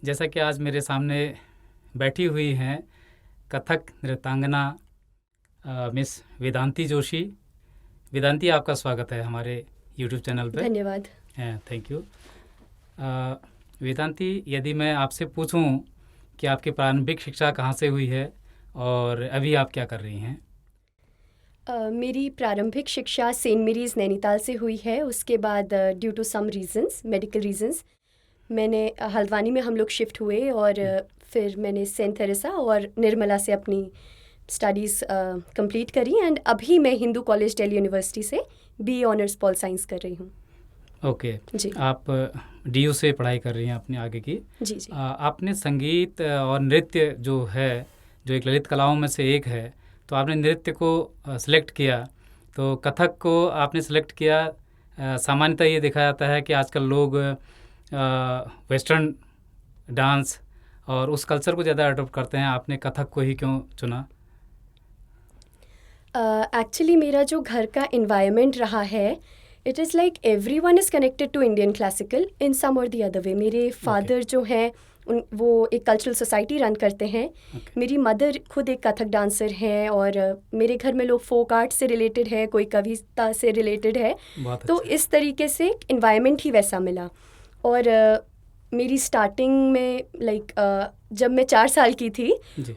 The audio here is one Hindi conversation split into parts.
जैसा कि आज मेरे सामने बैठी हुई हैं कथक नृत्यांगना मिस वेदांती जोशी। वेदांती, आपका स्वागत है हमारे यूट्यूब चैनल पे। धन्यवाद। Thank you. वेदांती, यदि मैं आपसे पूछूं कि आपकी प्रारंभिक शिक्षा कहाँ से हुई है और अभी आप क्या कर रही हैं? मेरी प्रारंभिक शिक्षा सेंट मेरीज़ नैनीताल से हुई है। उसके बाद due to some reasons, medical reasons, मैंने हल्द्वानी में हम लोग शिफ्ट हुए और फिर मैंने सेंट थेरेसा और निर्मला से अपनी स्टडीज़ कंप्लीट करी एंड अभी मैं हिंदू कॉलेज दिल्ली यूनिवर्सिटी से BA ऑनर्स पॉल साइंस कर रही हूँ। ओके। जी आप DU से पढ़ाई कर रही हैं अपनी आगे की। जी जी। आपने संगीत और नृत्य जो है, जो एक ललित कलाओं में से एक है, तो आपने नृत्य को सिलेक्ट किया, तो कथक को आपने सिलेक्ट किया। सामान्यतः ये देखा जाता है कि आजकल लोग वेस्टर्न डांस और उस कल्चर को ज़्यादा अडॉप्ट करते हैं, आपने कथक को ही क्यों चुना? एक्चुअली मेरा जो घर का इन्वायरमेंट रहा है, it is like every one is connected to Indian classical in some और दी अदर वे। मेरे फादर जो हैं वो एक कल्चरल सोसाइटी रन करते हैं। मेरी मदर खुद एक कथक डांसर हैं और मेरे घर में लोग फोक आर्ट से रिलेटेड है, कोई कविता से रिलेटेड है। तो इस तरीके से इन्वायरमेंट ही वैसा मिला। और मेरी स्टार्टिंग में जब मैं 4 साल की थी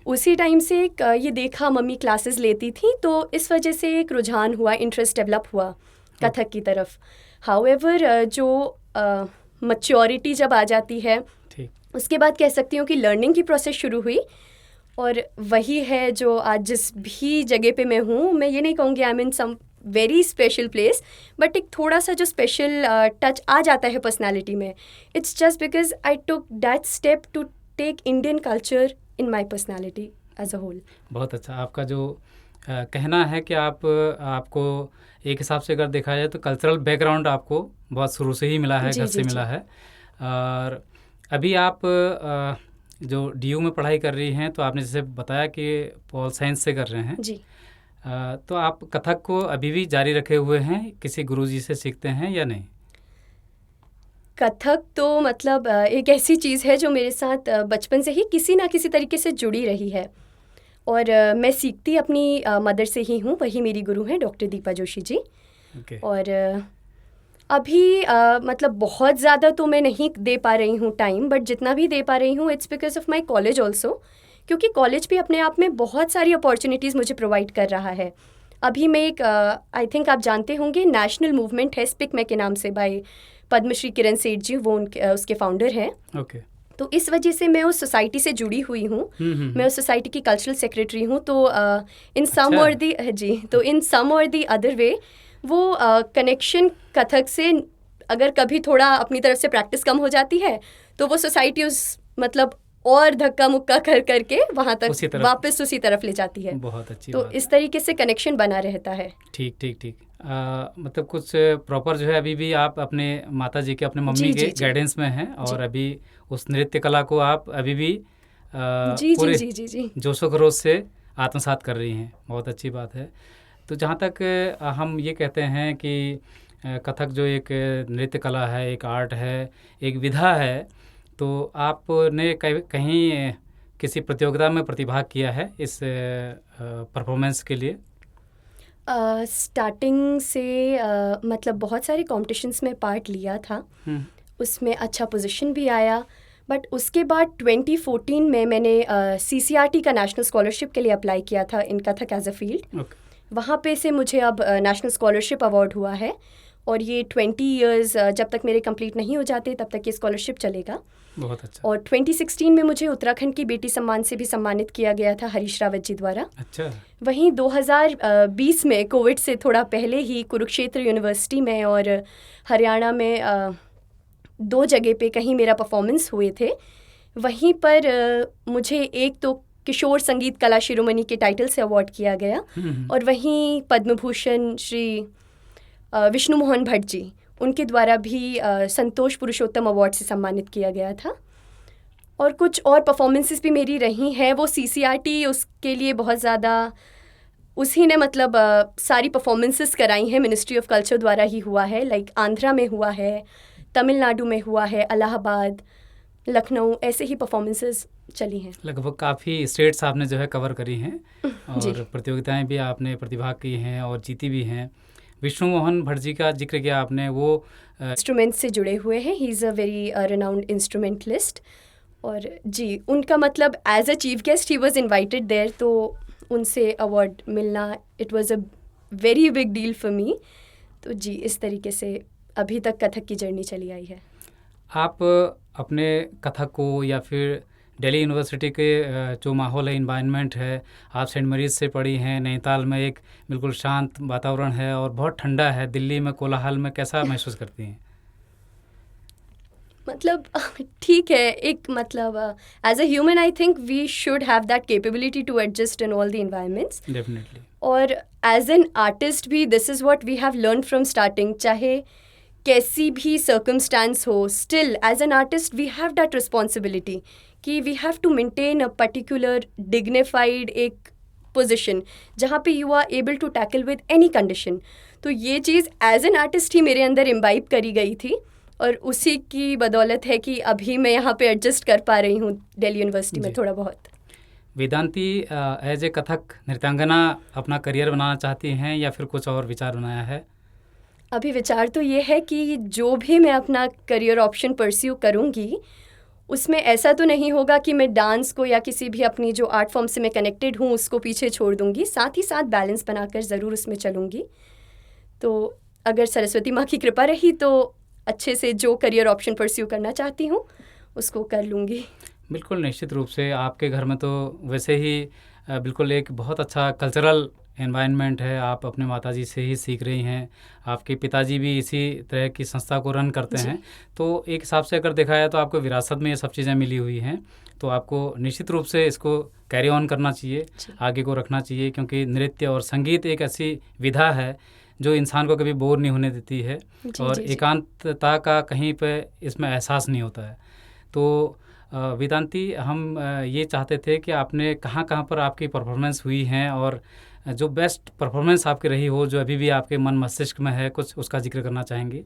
उसी टाइम से ये देखा मम्मी क्लासेस लेती थी, तो इस वजह से एक रुझान हुआ, इंटरेस्ट डेवलप हुआ कथक की तरफ। हाउएवर जो मैच्योरिटी जब आ जाती है उसके बाद कह सकती हूँ कि लर्निंग की प्रोसेस शुरू हुई और वही है जो आज जिस भी जगह पे मैं हूँ। मैं ये नहीं कहूँगी I am in some very special place, but एक थोड़ा सा जो स्पेशल टच आ जाता है पर्सनालिटी में। It's just because I took that step to take Indian culture in my personality as a whole. बहुत अच्छा। आपका जो कहना है कि आपको एक हिसाब से अगर देखा जाए तो कल्चरल बैकग्राउंड आपको बहुत शुरू से ही मिला है, घर से मिला है। और अभी आप जो DU में पढ़ाई कर रही हैं, तो आपने जैसे बताया कि पॉल साइंस से कर रहे हैं जी। तो आप कथक को अभी भी जारी रखे हुए हैं, किसी गुरुजी से सीखते हैं या नहीं? कथक तो मतलब एक ऐसी चीज़ है जो मेरे साथ बचपन से ही किसी ना किसी तरीके से जुड़ी रही है और मैं सीखती अपनी मदर से ही हूँ। वही मेरी गुरु हैं डॉक्टर दीपा जोशी जी। और अभी मतलब बहुत ज़्यादा तो मैं नहीं दे पा रही हूँ टाइम, बट जितना भी दे पा रही हूँ it's because of my college also, क्योंकि कॉलेज भी अपने आप में बहुत सारी अपॉर्चुनिटीज़ मुझे प्रोवाइड कर रहा है। अभी मैं एक आई थिंक आप जानते होंगे नेशनल मूवमेंट है स्पिक मैं के नाम से, बाय पद्मश्री किरण सेठ जी, वो उसके फाउंडर हैं। तो इस वजह से मैं उस सोसाइटी से जुड़ी हुई हूँ। मैं उस सोसाइटी की कल्चरल सेक्रेटरी हूँ। तो इन सम और दी जी, तो इन सम और दी अदर वे वो कनेक्शन कथक से अगर कभी थोड़ा अपनी तरफ से प्रैक्टिस कम हो जाती है तो वो सोसाइटी उस मतलब और धक्का मुक्का कर करके वहाँ तक वापस उसी तरफ ले जाती है। बहुत अच्छी तो बात। इस तरीके से कनेक्शन बना रहता है। ठीक ठीक ठीक। मतलब कुछ प्रॉपर जो है अभी भी आप अपने माता जी के, अपने मम्मी के गाइडेंस में हैं और अभी उस नृत्य कला को आप अभी भी पूरे जोशो खरोश से आत्मसात कर रही हैं। बहुत अच्छी बात है। तो जहाँ तक हम ये कहते हैं कि कथक जो एक नृत्य कला है, एक आर्ट है, एक विधा है, तो आपने कहीं किसी प्रतियोगिता में प्रतिभाग किया है इस परफॉर्मेंस के लिए? स्टार्टिंग से मतलब बहुत सारे कॉम्पिटिशन्स में पार्ट लिया था, उसमें अच्छा पोजीशन भी आया। बट उसके बाद 2014 में मैंने CCRT का नेशनल स्कॉलरशिप के लिए अप्लाई किया था इन कथक एज अ फील्ड। वहाँ पे से मुझे अब नेशनल स्कॉलरशिप अवार्ड हुआ है और ये 20 इयर्स जब तक मेरे कंप्लीट नहीं हो जाते तब तक ये स्कॉलरशिप चलेगा। बहुत अच्छा। और 2016 में मुझे उत्तराखंड की बेटी सम्मान से भी सम्मानित किया गया था हरीश रावत जी द्वारा। अच्छा। वहीं 2020 में कोविड से थोड़ा पहले ही कुरुक्षेत्र यूनिवर्सिटी में और हरियाणा में 2 जगह पे कहीं मेरा परफॉर्मेंस हुए थे। वहीं पर मुझे एक तो किशोर संगीत कला शिरोमणि के टाइटल से अवार्ड किया गया और वहीं पद्म भूषण श्री विष्णु मोहन भट्ट जी, उनके द्वारा भी संतोष पुरुषोत्तम अवार्ड से सम्मानित किया गया था। और कुछ और परफॉर्मेंसेस भी मेरी रही हैं। वो CCRT उसके लिए बहुत ज़्यादा उसी ने मतलब सारी परफॉर्मेंसेस कराई हैं, मिनिस्ट्री ऑफ कल्चर द्वारा ही हुआ है। लाइक आंध्रा में हुआ है, तमिलनाडु में हुआ है, इलाहाबाद, लखनऊ, ऐसे ही परफॉर्मेंसेस चली हैं। लगभग काफ़ी स्टेट्स आपने जो है कवर करी हैं और प्रतियोगिताएं भी आपने प्रतिभाग की हैं और जीती भी हैं। विष्णु मोहन भट्ट जी का जिक्र किया आपने, वो इंस्ट्रूमेंट से जुड़े हुए हैं। He is a very renowned instrumentalist. और जी, उनका मतलब as a chief guest he was invited there, तो उनसे अवार्ड मिलना it was a very big deal for me. तो जी, इस तरीके से अभी तक कथक की जर्नी चली आई है। आप अपने कथक को या फिर दिल्ली यूनिवर्सिटी के जो माहौल है, इन्वायरमेंट है, आप सेंट मरीज से पढ़ी हैं, नैनीताल में एक बिल्कुल शांत वातावरण है और बहुत ठंडा है, दिल्ली में कोलाहल में कैसा महसूस करती हैं? मतलब ठीक है, एक मतलब as a human I think we should have that capability to adjust in all the environments. Definitely. और एज एन आर्टिस्ट भी this is what we have learn from starting. चाहे कैसी भी सर्कमस्टांस हो, still as an artist we have that responsibility कि we have to maintain a particular dignified एक पोजिशन जहाँ पे you are able to tackle with any condition. तो ये चीज़ एज एन आर्टिस्ट ही मेरे अंदर इम्बाइब करी गई थी और उसी की बदौलत है कि अभी मैं यहाँ पे एडजस्ट कर पा रही हूँ दिल्ली यूनिवर्सिटी में थोड़ा बहुत। वेदांती एज ए कथक नृत्यांगना अपना करियर बनाना चाहती हैं या फिर कुछ और विचार बनाया है? अभी विचार तो ये है कि जो भी मैं अपना करियर ऑप्शन परस्यू करूँगी उसमें ऐसा तो नहीं होगा कि मैं डांस को या किसी भी अपनी जो आर्ट फॉर्म से मैं कनेक्टेड हूँ उसको पीछे छोड़ दूँगी। साथ ही साथ बैलेंस बनाकर ज़रूर उसमें चलूँगी। तो अगर सरस्वती माँ की कृपा रही तो अच्छे से जो करियर ऑप्शन परस्यू करना चाहती हूँ उसको कर लूँगी। बिल्कुल, निश्चित रूप से आपके घर में तो वैसे ही बिल्कुल एक बहुत अच्छा कल्चरल एनवायरनमेंट है, आप अपने माताजी से ही सीख रही हैं, आपके पिताजी भी इसी तरह की संस्था को रन करते हैं, तो एक हिसाब से अगर देखा जाए तो आपको विरासत में ये सब चीज़ें मिली हुई हैं, तो आपको निश्चित रूप से इसको कैरी ऑन करना चाहिए, आगे को रखना चाहिए, क्योंकि नृत्य और संगीत एक ऐसी विधा है जो इंसान को कभी बोर नहीं होने देती है और एकांतता का कहीं पे इसमें एहसास नहीं होता है। तो वेदांती, हम ये चाहते थे कि आपने कहाँ कहाँ पर आपकी परफॉर्मेंस हुई हैं और जो बेस्ट परफॉर्मेंस आपकी रही हो, जो अभी भी आपके मन मस्तिष्क में है, कुछ उसका जिक्र करना चाहेंगे?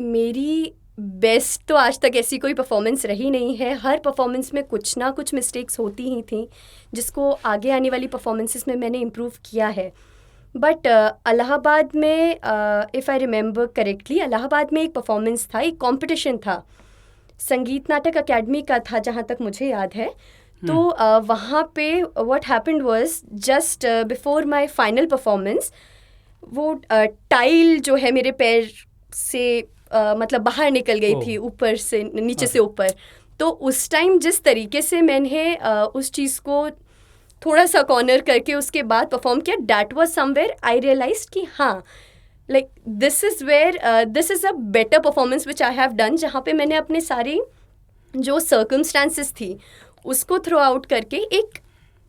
मेरी बेस्ट तो आज तक ऐसी कोई परफॉर्मेंस रही नहीं है। हर परफॉर्मेंस में कुछ ना कुछ मिस्टेक्स होती ही थी जिसको आगे आने वाली परफॉर्मेंसेस में मैंने इम्प्रूव किया है। बट इलाहाबाद में if I remember correctly, Allahabad में एक परफॉर्मेंस था, एक कंपटीशन था, संगीत नाटक अकेडमी का था जहाँ तक मुझे याद है। तो वहाँ पे what happened was just before my final performance वो टाइल जो है मेरे पैर से मतलब बाहर निकल गई थी, ऊपर से नीचे से ऊपर। तो उस टाइम जिस तरीके से मैंने उस चीज़ को थोड़ा सा कॉर्नर करके उसके बाद परफॉर्म किया, that was somewhere I realised कि हाँ, like this is a better performance which I have done, जहाँ पे मैंने अपने सारे जो सर्कमस्टांसेस थी उसको थ्रो आउट करके एक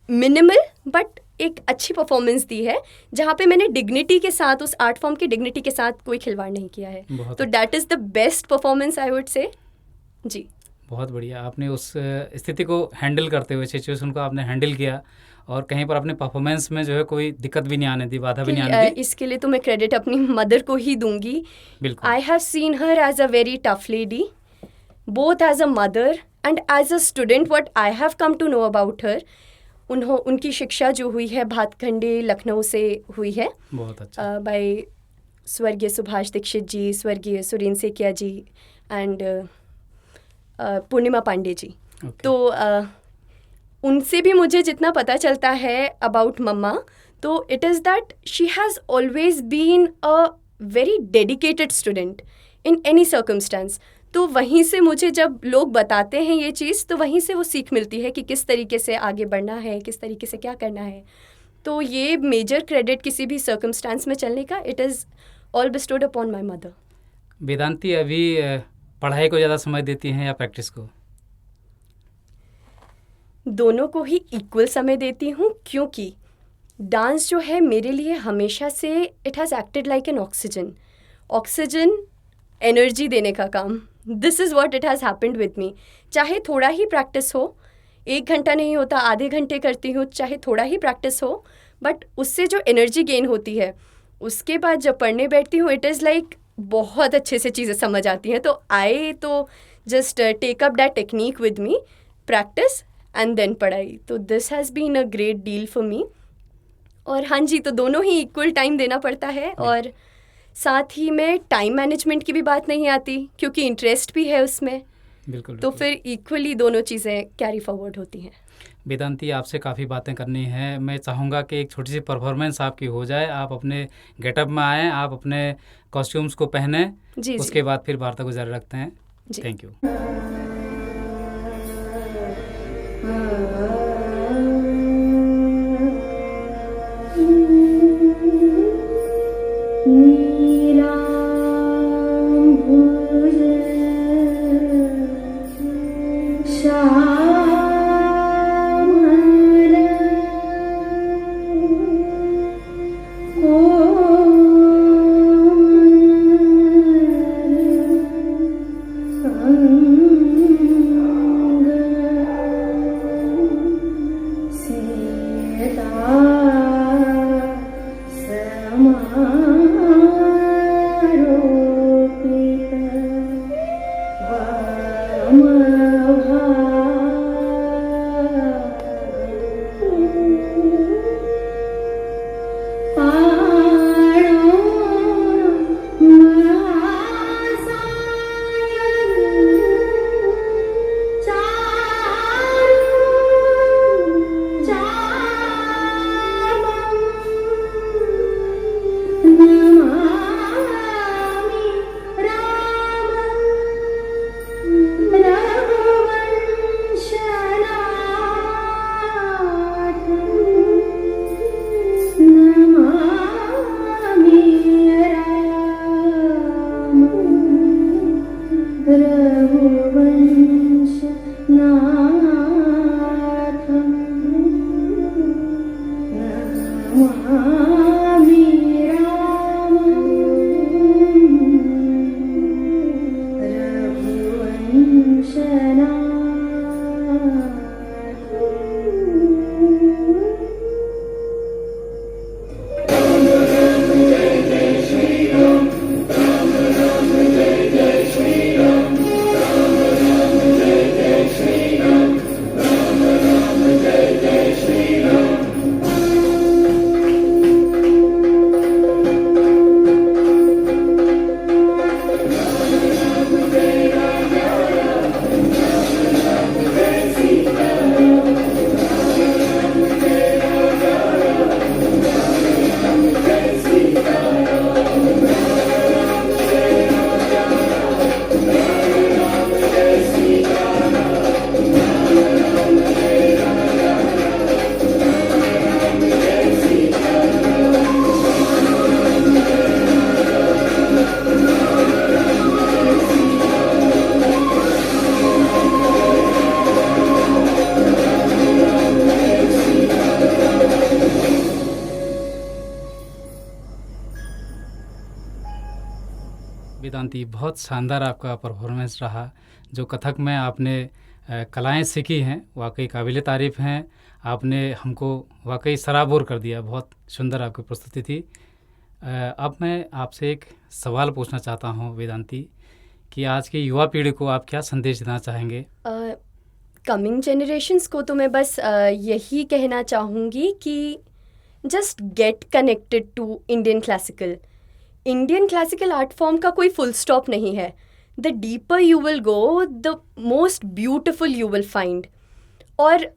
मिनिमल बट एक अच्छी परफॉर्मेंस दी है, जहाँ पे मैंने डिग्निटी के साथ, उस आर्ट फॉर्म की डिग्निटी के साथ कोई खिलवाड़ नहीं किया है। तो that is the best performance I would say. जी, बहुत बढ़िया। आपने उस स्थिति को हैंडल करते हुए, सिचुएशन को आपने हैंडल किया और कहीं पर अपने परफॉर्मेंस में जो है कोई दिक्कत भी नहीं आने दी, बाधा भी नहीं आने दी। इसके लिए तो मैं क्रेडिट अपनी मदर को ही दूंगी। I have seen her as a very tough lady, both as a mother and as a student. What I have come to know about her, उनकी शिक्षा जो हुई है भातखंडे लखनऊ से हुई है, बहुत अच्छा, बाय स्वर्गीय सुभाष दीक्षित जी, स्वर्गीय सुरेंद्र सेकिया जी एंड पूर्णिमा पांडे जी। तो उनसे भी मुझे जितना पता चलता है अबाउट मम्मा, तो it is that she has always been a very dedicated student in any circumstance. तो वहीं से मुझे जब लोग बताते हैं ये चीज़, तो वहीं से वो सीख मिलती है कि किस तरीके से आगे बढ़ना है, किस तरीके से क्या करना है। तो ये मेजर क्रेडिट किसी भी सर्कमस्टांस में चलने का, it is all bestowed upon my mother. Vedanti, अभी पढ़ाई को ज़्यादा समय देती हैं या प्रैक्टिस को? दोनों को ही इक्वल समय देती हूँ, क्योंकि डांस जो है मेरे लिए हमेशा से it has acted like an oxygen energy देने का काम। This is what it has happened with me. चाहे थोड़ा ही प्रैक्टिस हो, 1 घंटा नहीं होता, आधे घंटे करती हूँ, चाहे थोड़ा ही प्रैक्टिस हो, बट उससे जो एनर्जी गेन होती है, उसके बाद जब पढ़ने बैठती हूँ, इट इज़ लाइक बहुत अच्छे से चीज़ें समझ आती हैं, तो आई तो just take up that technique with me, practice and then पढ़ाई। तो this has been a great deal for me. और हाँ जी, तो दोनों ही इक्वल टाइम देना पड़ता है, और साथ ही में टाइम मैनेजमेंट की भी बात नहीं आती क्योंकि इंटरेस्ट भी है उसमें। बिल्कुल। तो फिर इक्वली दोनों चीज़ें कैरी फॉरवर्ड होती हैं। वेदांती, आपसे काफ़ी बातें करनी है। मैं चाहूँगा कि एक छोटी सी परफॉर्मेंस आपकी हो जाए। आप अपने गेटअप में आएँ, आप अपने कॉस्ट्यूम्स को पहने, उसके बाद फिर वार्ता को जारी रखते हैं। Thank you. वेदांती, बहुत शानदार आपका परफॉर्मेंस रहा। जो कथक में आपने कलाएं सीखी हैं वाकई काबिल तारीफ़ हैं। आपने हमको वाकई सराबोर कर दिया। बहुत सुंदर आपकी प्रस्तुति थी। अब मैं आपसे एक सवाल पूछना चाहता हूं वेदांती, कि आज की युवा पीढ़ी को आप क्या संदेश देना चाहेंगे? कमिंग जनरेशन्स को तो मैं बस यही कहना चाहूँगी कि just get connected to Indian classical. Indian classical art form का कोई फुल स्टॉप नहीं है। The deeper you will go, the most beautiful you will find. और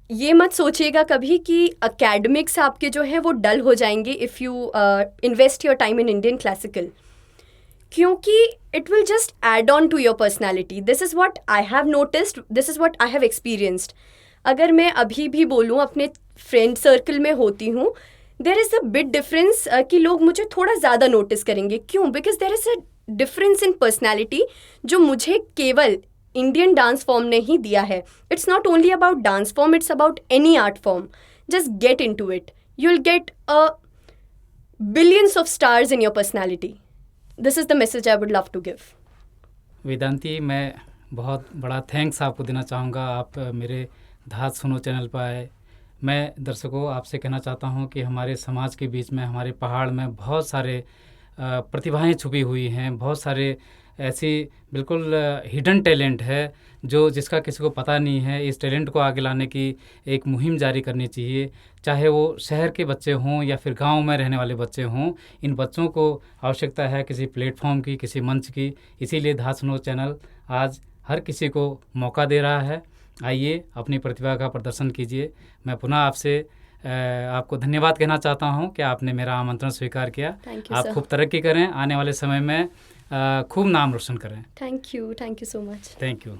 ये मत सोचिएगा कभी कि अकेडमिक्स आपके जो हैं वो डल हो जाएंगे if you invest your time in Indian classical, क्योंकि it will just add on to your personality. This is what I have noticed, this is what I have experienced. अगर मैं अभी भी बोलूँ, अपने फ्रेंड सर्कल में होती हूँ, there is a big difference कि लोग मुझे थोड़ा ज़्यादा नोटिस करेंगे। क्यों? Because there is a difference in personality जो मुझे केवल इंडियन डांस फॉर्म ने ही दिया है। It's not only about dance form, it's about any art form. Just get in to it, you will get a billions of stars in your personality. This is the message I would love to give. Vedanti, मैं बहुत बड़ा थैंक्स आपको देना चाहूँगा। आप मेरे धात सुनो चैनल पर आए। मैं दर्शकों आपसे कहना चाहता हूँ कि हमारे समाज के बीच में, हमारे पहाड़ में बहुत सारे प्रतिभाएं छुपी हुई हैं, बहुत सारे ऐसी बिल्कुल हिडन टैलेंट है जिसका किसी को पता नहीं है। इस टैलेंट को आगे लाने की एक मुहिम जारी करनी चाहिए, चाहे वो शहर के बच्चे हों या फिर गांव में रहने वाले बच्चे हों। इन बच्चों को आवश्यकता है किसी प्लेटफॉर्म की, किसी मंच की। इसीलिए धात सुनो चैनल आज हर किसी को मौका दे रहा है। आइए अपनी प्रतिभा का प्रदर्शन कीजिए। मैं पुनः आपको धन्यवाद कहना चाहता हूं कि आपने मेरा आमंत्रण स्वीकार किया। आप खूब तरक्की करें, आने वाले समय में खूब नाम रोशन करें। Thank you so much. Thank you.